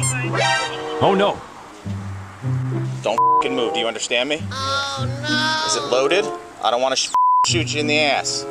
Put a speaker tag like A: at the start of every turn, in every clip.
A: Oh no.
B: Don't f***ing move. Do you understand me? Oh no. Is it loaded? I don't want to shoot you in the ass.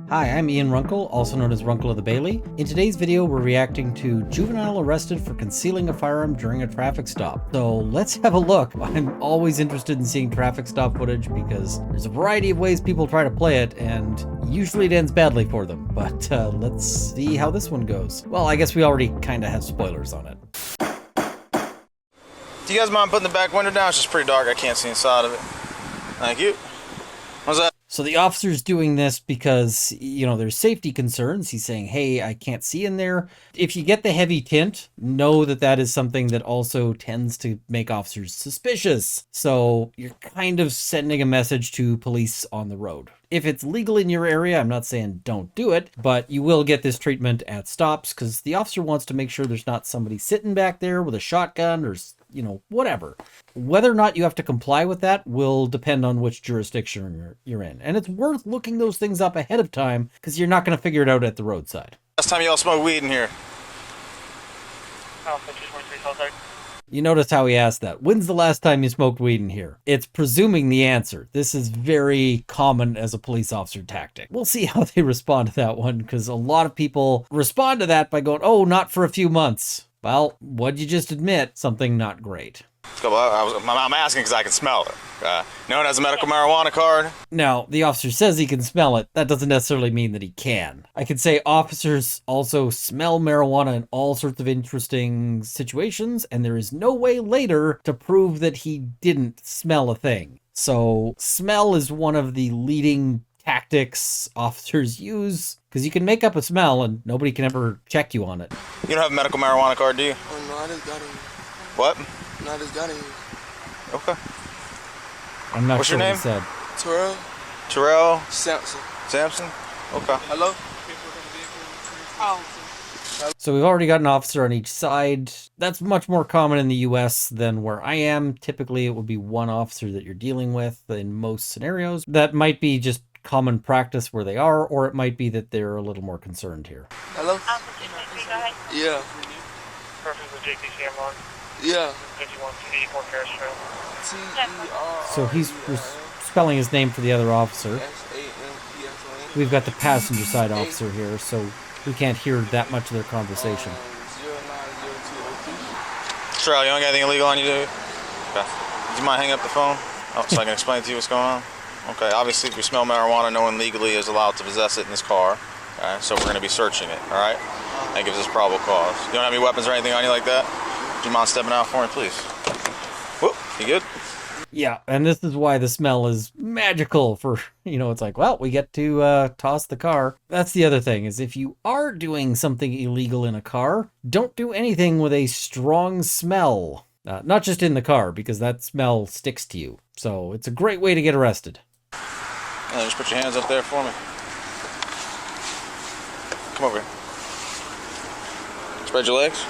C: Hi, I'm Ian Runkle, also known as Runkle of the Bailey. In today's video, we're reacting to juvenile arrested for concealing a firearm during a traffic stop. So let's have a look. I'm always interested in seeing traffic stop footage because there's a variety of ways people try to play it, and usually it ends badly for them. But let's see how this one goes. Well, I guess we already kind of have spoilers on it.
B: Do you guys mind putting the back window down? It's just pretty dark. I can't see inside of it. Thank you. What's that?
C: So the officer's doing this because, you know, there's safety concerns. He's saying, hey, I can't see in there. If you get the heavy tint, know that that is something that also tends to make officers suspicious. So you're kind of sending a message to police on the road. If it's legal in your area, I'm not saying don't do it, but you will get this treatment at stops because the officer wants to make sure there's not somebody sitting back there with a shotgun or, you know, whatever. Whether or not you have to comply with that will depend on which jurisdiction you're in. And it's worth looking those things up ahead of time because you're not going to figure it out at the roadside.
B: Last time y'all smoked weed in here?
C: You notice how he asked that. When's the last time you smoked weed in here? It's presuming the answer. This is very common as a police officer tactic. We'll see how they respond to that one because a lot of people respond to that by going, oh, not for a few months. Well, what'd you just admit? Something not great.
B: I'm asking because I can smell it. No one has a medical marijuana card.
C: Now, the officer says he can smell it. That doesn't necessarily mean that he can. I can say officers also smell marijuana in all sorts of interesting situations, and there is no way later to prove that he didn't smell a thing. So, smell is one of the leading tactics officers use, because you can make up a smell and nobody can ever check you on it.
B: You don't have a medical marijuana card, do you?
D: Oh, no, I just got it.
B: What?
D: No, I just got it.
B: Okay.
C: I'm not
B: What's
C: sure
B: your name?
C: what he said.
B: Terrell?
D: Sampson.
B: Sampson? Okay.
D: Hello?
C: So we've already got an officer on each side. That's much more common in the US than where I am. Typically, it would be one officer that you're dealing with in most scenarios. That might be just common practice where they are, or it might be that they're a little more concerned here.
D: Hello? Yeah.
E: Perfect with JTC, I'm on.
D: Yeah.
E: 51 Paris Trail.
C: So he's spelling his name for the other officer. We've got the passenger side officer here, so we can't hear that much of their conversation.
B: Terrell, you don't got anything illegal on you, dude? Okay. Do you mind hanging up the phone? Oh, so I can explain to you what's going on? Okay, obviously if you smell marijuana, no one legally is allowed to possess it in this car. Okay, so we're going to be searching it, all right? That gives us probable cause. You don't have any weapons or anything on you like that? Do you mind stepping out for me, please? Whoop, you good?
C: Yeah, and this is why the smell is magical for, you know, it's like, well, we get to toss the car. That's the other thing, is if you are doing something illegal in a car, don't do anything with a strong smell. Not just in the car, because that smell sticks to you. So it's a great way to get arrested.
B: Yeah, just put your hands up there for me. Come over here. Spread your legs.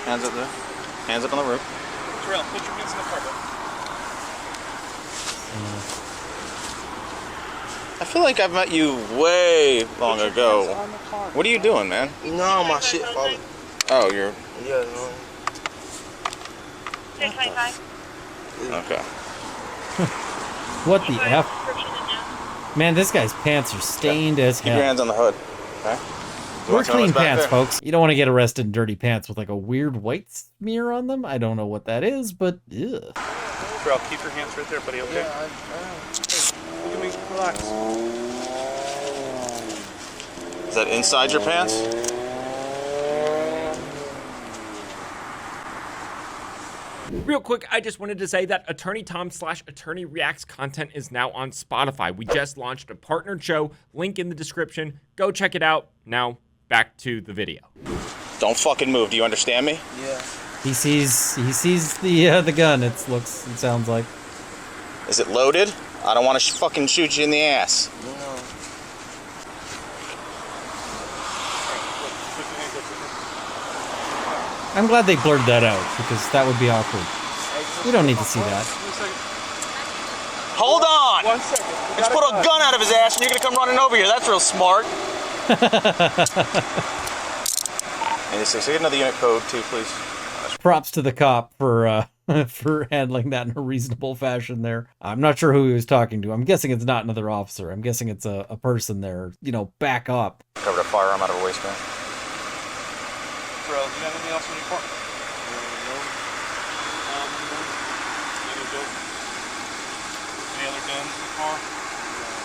B: Hands up there. Hands up on the roof.
E: Terrell, put your hands in the car, bro.
B: I feel like I've met you way long ago. What are you doing, man?
D: You know how my shit falling.
B: Oh, you're...
D: Yeah, no.
B: Okay.
C: What the F? Man, this guy's pants are stained as
B: Keep your
C: hell.
B: hands on the hood, okay?
C: We're clean pants, folks. You don't want to get arrested in dirty pants with like a weird white smear on them. I don't know what that is, but ugh.
E: Terrell, keep your hands right there, buddy, okay?
D: Yeah,
E: Look at me, relax.
B: Is that inside your pants?
A: Real quick, I just wanted to say that Attorney Tom / Attorney Reacts content is now on Spotify. We just launched a partnered show, link in the description. Go check it out. Now, back to the video.
B: Don't fucking move. Do you understand me?
D: Yeah.
C: He sees the gun. It sounds like.
B: Is it loaded? I don't want to fucking shoot you in the ass.
D: No.
C: I'm glad they blurred that out because that would be awkward. We don't need to see that.
B: Hold on!
E: 1 second.
B: Let's put a gun out of his ass and you're gonna come running over here. That's real smart. 86. Get another unit code too, please.
C: Props to the cop for for handling that in a reasonable fashion there. I'm not sure who he was talking to. I'm guessing it's not another officer. I'm guessing it's a person there. You know, back up.
B: Covered a firearm out of a waistband.
E: Bro, you got anything else in your car? Any other guns in the car?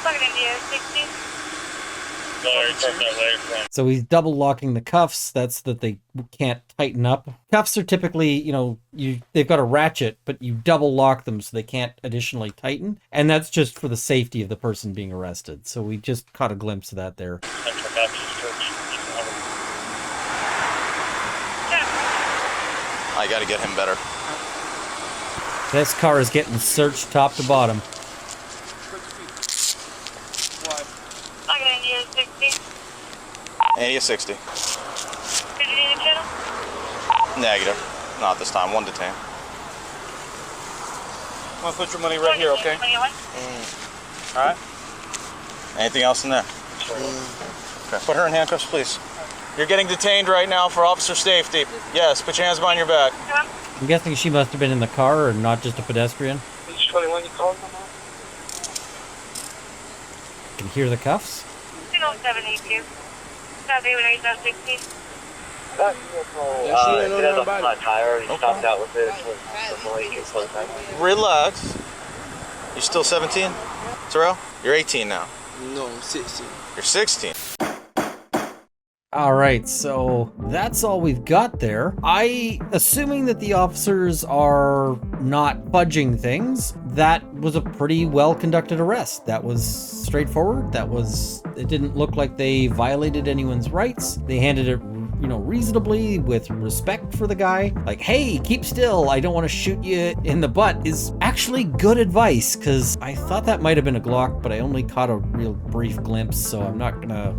F: Fucking India 60.
C: So he's double locking the cuffs. That's that they can't tighten up. Cuffs are typically, you know, they've got a ratchet, but you double lock them so they can't additionally tighten. And that's just for the safety of the person being arrested. So we just caught a glimpse of that there.
B: I gotta get him better.
C: This car is getting searched top to bottom.
F: Fucking India 60.
B: 60.
F: Did you need a channel?
B: Negative. Not this time. One detained.
E: I'm gonna put your money right here, okay? Alright.
B: Anything else in there? Okay. Put her in handcuffs, please. You're getting detained right now for officer safety. Yes, put your hands behind your back.
C: I'm guessing she must have been in the car and not just a pedestrian.
E: Which 21 you called them out?
C: Can hear the cuffs.
F: 20782. South 818 16.
B: Relax. You're still 17? Terrell? You're 18 now.
D: No, I'm 16.
B: You're 16.
C: All right, so that's all we've got there. Assuming that the officers are not fudging things, that was a pretty well conducted arrest. That was straightforward. It didn't look like they violated anyone's rights. They handled it, you know, reasonably with respect for the guy. Like, hey, keep still. I don't want to shoot you in the butt is actually good advice, because I thought that might have been a Glock, but I only caught a real brief glimpse, so I'm not gonna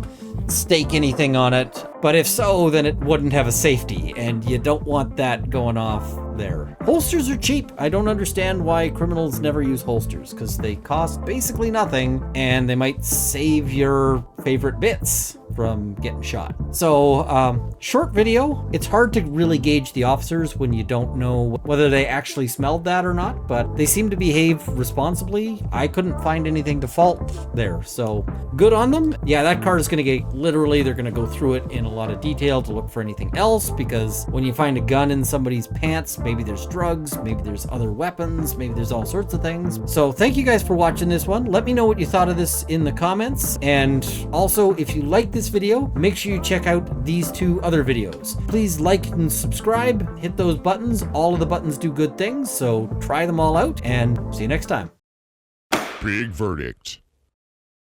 C: stake anything on it. But if so, then it wouldn't have a safety, and you don't want that going off there. Holsters are cheap. I don't understand why criminals never use holsters, because they cost basically nothing, and they might save your favorite bits from getting shot. So, short video. It's hard to really gauge the officers when you don't know whether they actually smelled that or not, but they seem to behave responsibly. I couldn't find anything to fault there, so good on them. Yeah, that car is gonna get, literally, they're gonna go through it in a lot of detail to look for anything else, because when you find a gun in somebody's pants, maybe there's drugs, maybe there's other weapons, maybe there's all sorts of things. So thank you guys for watching this one. Let me know what you thought of this in the comments, and also if you like this video, make sure you check out these two other videos. Please like and subscribe, hit those buttons. All of the buttons do good things, so try them all out, and see you next time.
G: Big verdict.